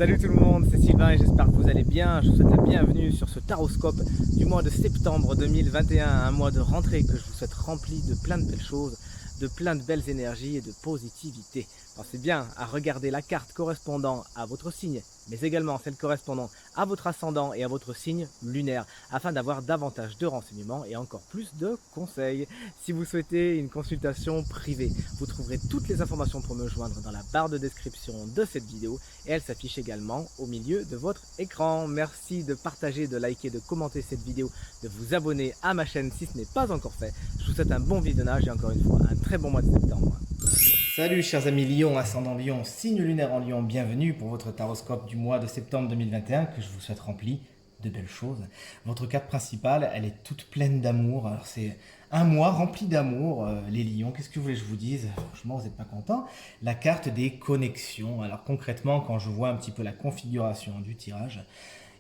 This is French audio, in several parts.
Salut tout le monde, c'est Sylvain et j'espère que vous allez bien. Je vous souhaite la bienvenue sur ce taroscope du mois de septembre 2021, un mois de rentrée que je vous souhaite rempli de plein de belles choses, de plein de belles énergies et de positivité. Pensez bien à regarder la carte correspondant à votre signe, mais également celle correspondant à votre ascendant et à votre signe lunaire, afin d'avoir davantage de renseignements et encore plus de conseils. Si vous souhaitez une consultation privée, vous trouverez toutes les informations pour me joindre dans la barre de description de cette vidéo et elle s'affiche également au milieu de votre écran. Merci de partager, de liker, de commenter cette vidéo, de vous abonner à ma chaîne si ce n'est pas encore fait. Je vous souhaite un bon visionnage et encore une fois un très bon mois de septembre. Salut chers amis Lion, ascendant Lion, signe lunaire en Lion, bienvenue pour votre taroscope du mois de septembre 2021 que je vous souhaite rempli de belles choses. Votre carte principale, elle est toute pleine d'amour. Alors c'est un mois rempli d'amour, les lions. Qu'est-ce que vous voulez que je vous dise? Franchement, vous n'êtes pas content. La carte des connexions. Alors concrètement, quand je vois un petit peu la configuration du tirage,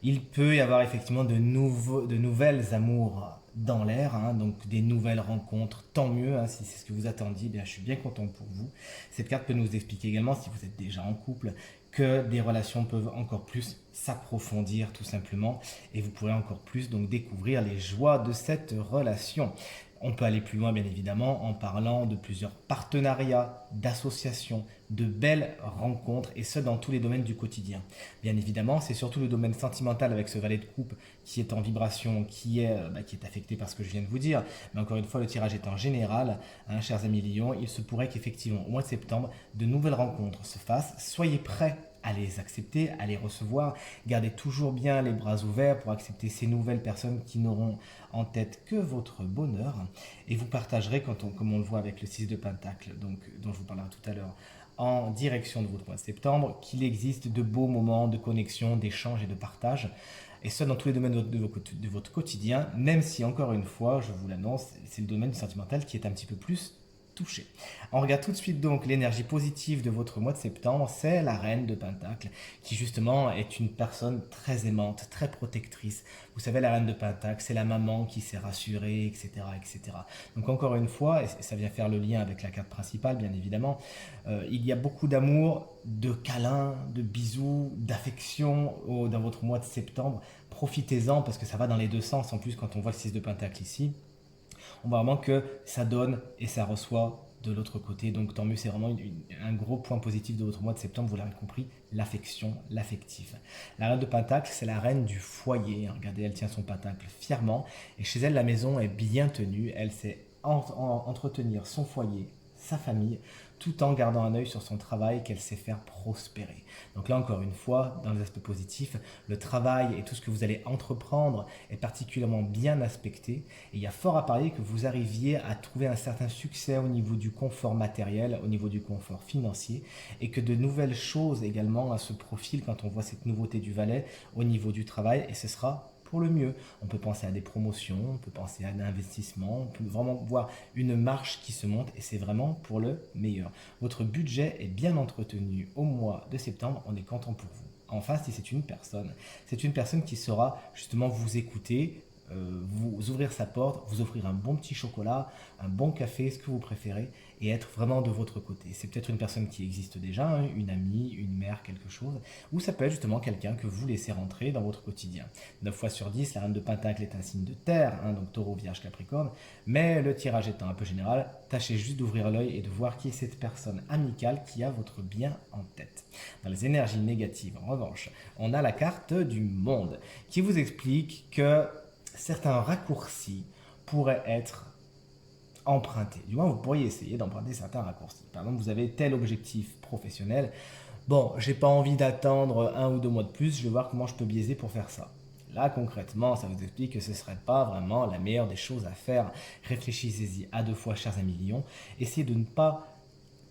il peut y avoir effectivement de nouvelles amours dans l'air, hein, donc des nouvelles rencontres, tant mieux, hein, si c'est ce que vous attendiez, bien, je suis bien content pour vous. Cette carte peut nous expliquer également, si vous êtes déjà en couple, que des relations peuvent encore plus s'approfondir tout simplement, et vous pourrez encore plus donc découvrir les joies de cette relation. On peut aller plus loin bien évidemment en parlant de plusieurs partenariats, d'associations, de belles rencontres et ce dans tous les domaines du quotidien. Bien évidemment, c'est surtout le domaine sentimental avec ce valet de coupe qui est en vibration, qui est affecté par ce que je viens de vous dire. Mais encore une fois, le tirage est en général, hein, chers amis Lions, il se pourrait qu'effectivement au mois de septembre, de nouvelles rencontres se fassent. Soyez prêts à les accepter, à les recevoir. Gardez toujours bien les bras ouverts pour accepter ces nouvelles personnes qui n'auront en tête que votre bonheur. Et vous partagerez, comme on le voit avec le 6 de Pentacle, donc, dont je vous parlerai tout à l'heure, en direction de votre mois de septembre, qu'il existe de beaux moments de connexion, d'échange et de partage. Et ça dans tous les domaines de votre quotidien, même si encore une fois, je vous l'annonce, c'est le domaine du sentimental qui est un petit peu plus touché. On regarde tout de suite donc l'énergie positive de votre mois de septembre, c'est la reine de Pentacle, qui justement est une personne très aimante, très protectrice. Vous savez, la reine de Pentacle, c'est la maman qui s'est rassurée, etc., etc. Donc encore une fois, et ça vient faire le lien avec la carte principale, bien évidemment, il y a beaucoup d'amour, de câlins, de bisous, d'affection dans votre mois de septembre. Profitez-en parce que ça va dans les deux sens. En plus, quand on voit le 6 de Pentacle ici, on voit vraiment que ça donne et ça reçoit de l'autre côté. Donc tant mieux, c'est vraiment un gros point positif de votre mois de septembre, vous l'avez compris, l'affection, l'affectif. La reine de Pentacle, c'est la reine du foyer. Regardez, elle tient son pentacle fièrement et chez elle, la maison est bien tenue. Elle sait entretenir son foyer, sa famille, tout en gardant un œil sur son travail qu'elle sait faire prospérer. Donc là, encore une fois, dans les aspects positifs, le travail et tout ce que vous allez entreprendre est particulièrement bien aspecté. Et il y a fort à parier que vous arriviez à trouver un certain succès au niveau du confort matériel, au niveau du confort financier, et que de nouvelles choses également se profilent quand on voit cette nouveauté du valet au niveau du travail, et ce sera pour le mieux. On peut penser à des promotions, on peut penser à un investissement, on peut vraiment voir une marche qui se monte et c'est vraiment pour le meilleur. Votre budget est bien entretenu au mois de septembre, on est content pour vous. Enfin, si c'est une personne qui saura justement vous écouter, vous ouvrir sa porte, vous offrir un bon petit chocolat, un bon café, ce que vous préférez, et être vraiment de votre côté. C'est peut-être une personne qui existe déjà, hein, une amie, une mère, quelque chose, ou ça peut être justement quelqu'un que vous laissez rentrer dans votre quotidien. 9 fois sur 10, la reine de Pentacle est un signe de terre, hein, donc taureau, vierge, capricorne, mais le tirage étant un peu général, tâchez juste d'ouvrir l'œil et de voir qui est cette personne amicale qui a votre bien en tête. Dans les énergies négatives, en revanche, on a la carte du monde, qui vous explique que certains raccourcis pourraient être empruntés. Du moins, vous pourriez essayer d'emprunter certains raccourcis. Par exemple, vous avez tel objectif professionnel. Bon, j'ai pas envie d'attendre 1 ou 2 mois de plus, je vais voir comment je peux biaiser pour faire ça. Là, concrètement, ça vous explique que ce ne serait pas vraiment la meilleure des choses à faire. Réfléchissez-y à 2 fois, chers amis Lions. Essayez de ne pas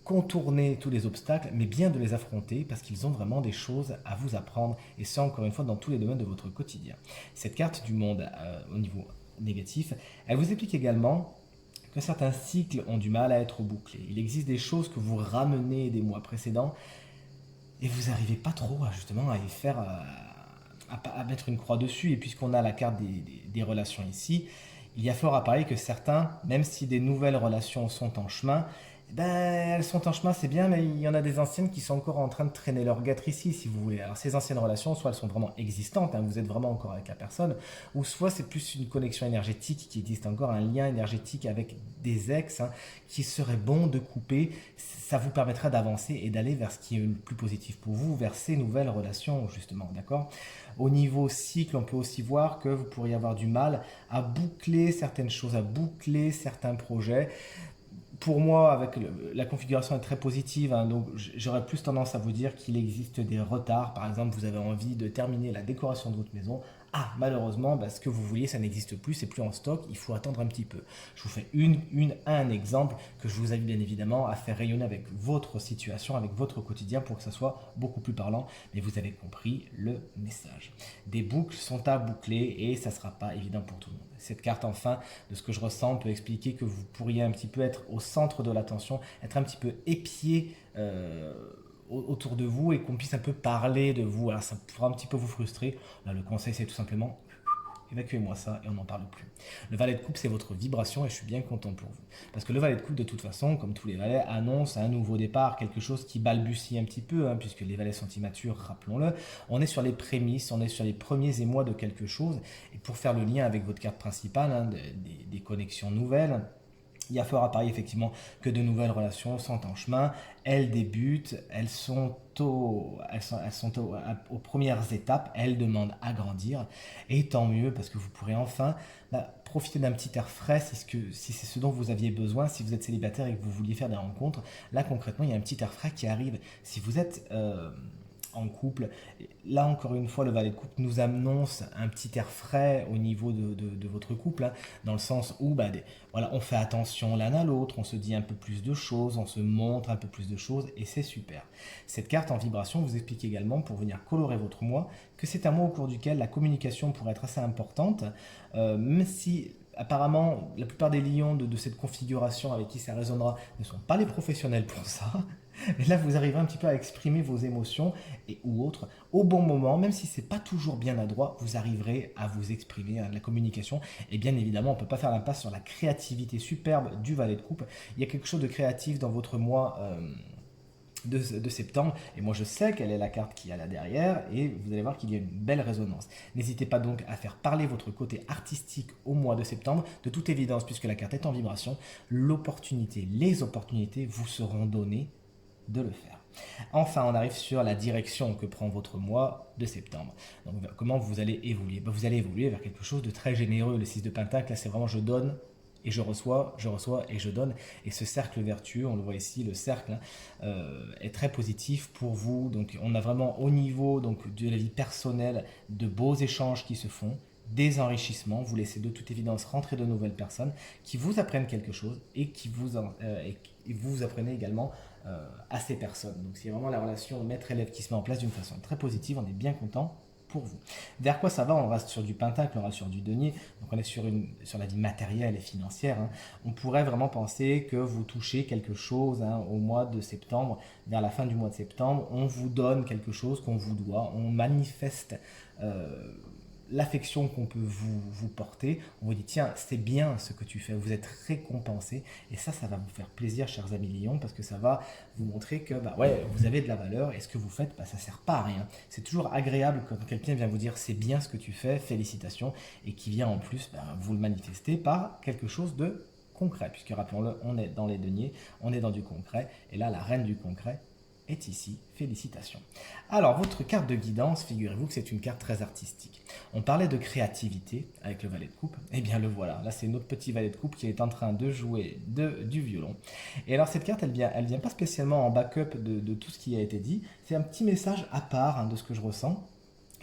contourner tous les obstacles, mais bien de les affronter parce qu'ils ont vraiment des choses à vous apprendre et ça encore une fois dans tous les domaines de votre quotidien. Cette carte du monde au niveau négatif, elle vous explique également que certains cycles ont du mal à être bouclés. Il existe des choses que vous ramenez des mois précédents et vous n'arrivez pas trop à justement à y faire, à mettre une croix dessus. Et puisqu'on a la carte des relations ici, il y a fort à parier que certains, même si des nouvelles relations sont en chemin, Ben, elles sont en chemin, c'est bien, mais il y en a des anciennes qui sont encore en train de traîner leur guêtre ici, si vous voulez. Alors, ces anciennes relations, soit elles sont vraiment existantes, hein, vous êtes vraiment encore avec la personne, ou soit c'est plus une connexion énergétique qui existe encore, un lien énergétique avec des ex, hein, qui serait bon de couper. Ça vous permettra d'avancer et d'aller vers ce qui est le plus positif pour vous, vers ces nouvelles relations, justement, d'accord? Au niveau cycle, on peut aussi voir que vous pourriez avoir du mal à boucler certaines choses, à boucler certains projets. Pour moi, avec la configuration est très positive, hein, donc j'aurais plus tendance à vous dire qu'il existe des retards. Par exemple, vous avez envie de terminer la décoration de votre maison. Ah, malheureusement, bah, ce que vous vouliez, ça n'existe plus, c'est plus en stock, il faut attendre un petit peu. Je vous fais un exemple que je vous invite bien évidemment à faire rayonner avec votre situation, avec votre quotidien pour que ça soit beaucoup plus parlant. Mais vous avez compris le message. Des boucles sont à boucler et ça ne sera pas évident pour tout le monde. Cette carte, enfin, de ce que je ressens, peut expliquer que vous pourriez un petit peu être au centre de l'attention, être un petit peu épié autour de vous et qu'on puisse un peu parler de vous. Alors ça pourra un petit peu vous frustrer. Là, le conseil, c'est tout simplement évacuez-moi ça et on n'en parle plus. Le valet de coupe, c'est votre vibration et je suis bien content pour vous. Parce que le valet de coupe, de toute façon, comme tous les valets, annonce un nouveau départ, quelque chose qui balbutie un petit peu, hein, puisque les valets sont immatures, rappelons-le. On est sur les prémices, on est sur les premiers émois de quelque chose. Et pour faire le lien avec votre carte principale, hein, des connexions nouvelles, il y a fort à parier effectivement que de nouvelles relations sont en chemin. Elles débutent, elles sont aux premières étapes, elles demandent à grandir. Et tant mieux parce que vous pourrez enfin profiter d'un petit air frais si c'est ce dont vous aviez besoin. Si vous êtes célibataire et que vous vouliez faire des rencontres, là concrètement il y a un petit air frais qui arrive. Si vous êtes en couple. Là, encore une fois, le valet de coupe nous annonce un petit air frais au niveau de votre couple, hein, dans le sens où voilà, on fait attention l'un à l'autre, on se dit un peu plus de choses, on se montre un peu plus de choses, et c'est super. Cette carte en vibration vous explique également, pour venir colorer votre mois, que c'est un mois au cours duquel la communication pourrait être assez importante, même si apparemment la plupart des lions de cette configuration avec qui ça résonnera ne sont pas les professionnels pour ça. Et là, vous arriverez un petit peu à exprimer vos émotions ou autres au bon moment, même si c'est pas toujours bien adroit, vous arriverez à vous exprimer, à la communication. Et bien évidemment, on ne peut pas faire l'impasse sur la créativité superbe du valet de coupe. Il y a quelque chose de créatif dans votre mois de septembre, et moi je sais quelle est la carte qu'il y a là derrière, et vous allez voir qu'il y a une belle résonance. N'hésitez pas donc à faire parler votre côté artistique au mois de septembre. De toute évidence, puisque la carte est en vibration, les opportunités vous seront données de le faire. Enfin, on arrive sur la direction que prend votre mois de septembre. Donc, comment vous allez évoluer? Vous allez évoluer vers quelque chose de très généreux. Le 6 de Pentacle, là, c'est vraiment je donne et je reçois et je donne. Et ce cercle vertueux, on le voit ici, le cercle est très positif pour vous. Donc, on a vraiment au niveau donc, de la vie personnelle de beaux échanges qui se font, des enrichissements, vous laissez de toute évidence rentrer de nouvelles personnes qui vous apprennent quelque chose et vous apprenez également à ces personnes. Donc c'est vraiment la relation maître-élève qui se met en place d'une façon très positive, on est bien content pour vous. Vers quoi ça va? On reste sur du pentacle, on reste sur du denier, donc on est sur la vie matérielle et financière. Hein. On pourrait vraiment penser que vous touchez quelque chose au mois de septembre, vers la fin du mois de septembre, on vous donne quelque chose qu'on vous doit, on manifeste l'affection qu'on peut vous porter, on vous dit tiens c'est bien ce que tu fais, vous êtes récompensé et ça va vous faire plaisir chers amis Lions parce que ça va vous montrer que vous avez de la valeur et ce que vous faites ça sert pas à rien. C'est toujours agréable quand quelqu'un vient vous dire c'est bien ce que tu fais, félicitations et qui vient en plus vous le manifester par quelque chose de concret puisque rappelons-le on est dans les deniers, on est dans du concret et là la reine du concret est ici. Félicitations. Alors, votre carte de guidance, figurez-vous que c'est une carte très artistique. On parlait de créativité avec le valet de coupe. Eh bien, le voilà. Là, c'est notre petit valet de coupe qui est en train de jouer du violon. Et alors, cette carte, elle vient pas spécialement en backup de tout ce qui a été dit. C'est un petit message à part de ce que je ressens,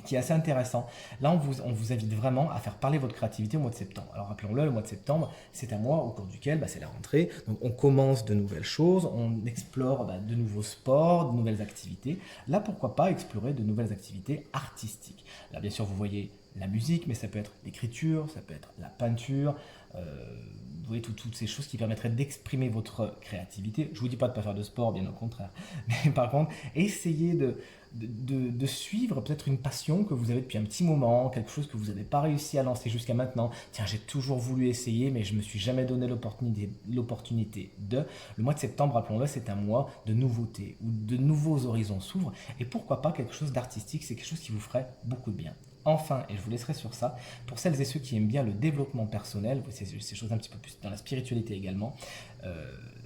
qui est assez intéressant. Là, on vous invite vraiment à faire parler votre créativité au mois de septembre. Alors rappelons-le, le mois de septembre, c'est un mois au cours duquel c'est la rentrée. Donc on commence de nouvelles choses, on explore de nouveaux sports, de nouvelles activités. Là, pourquoi pas explorer de nouvelles activités artistiques. Là, bien sûr, vous voyez la musique, mais ça peut être l'écriture, ça peut être la peinture, vous voyez, toutes ces choses qui permettraient d'exprimer votre créativité. Je vous dis pas de ne pas faire de sport, bien au contraire. Mais par contre, essayez de suivre peut-être une passion que vous avez depuis un petit moment, quelque chose que vous n'avez pas réussi à lancer jusqu'à maintenant. Tiens, j'ai toujours voulu essayer, mais je me suis jamais donné l'opportunité de. Le mois de septembre, rappelons-le, c'est un mois de nouveautés, où de nouveaux horizons s'ouvrent. Et pourquoi pas quelque chose d'artistique, c'est quelque chose qui vous ferait beaucoup de bien. Enfin, et je vous laisserai sur ça, pour celles et ceux qui aiment bien le développement personnel, ces choses un petit peu plus dans la spiritualité également,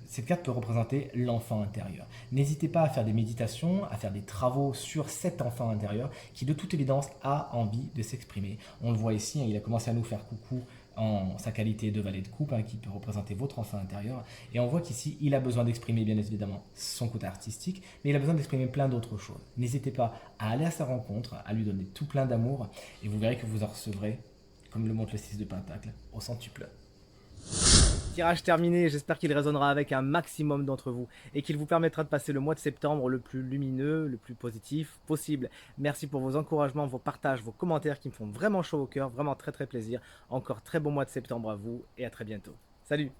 cette carte peut représenter l'enfant intérieur. N'hésitez pas à faire des méditations, à faire des travaux sur cet enfant intérieur qui de toute évidence a envie de s'exprimer. On le voit ici, hein, il a commencé à nous faire coucou en sa qualité de valet de coupe, hein, qui peut représenter votre enfant intérieur. Et on voit qu'ici, il a besoin d'exprimer bien évidemment son côté artistique, mais il a besoin d'exprimer plein d'autres choses. N'hésitez pas à aller à sa rencontre, à lui donner tout plein d'amour, et vous verrez que vous en recevrez, comme le montre le 6 de Pentacle, au centuple. Tirage terminé, j'espère qu'il résonnera avec un maximum d'entre vous et qu'il vous permettra de passer le mois de septembre le plus lumineux, le plus positif possible. Merci pour vos encouragements, vos partages, vos commentaires qui me font vraiment chaud au cœur, vraiment très plaisir. Encore très bon mois de septembre à vous et à très bientôt. Salut!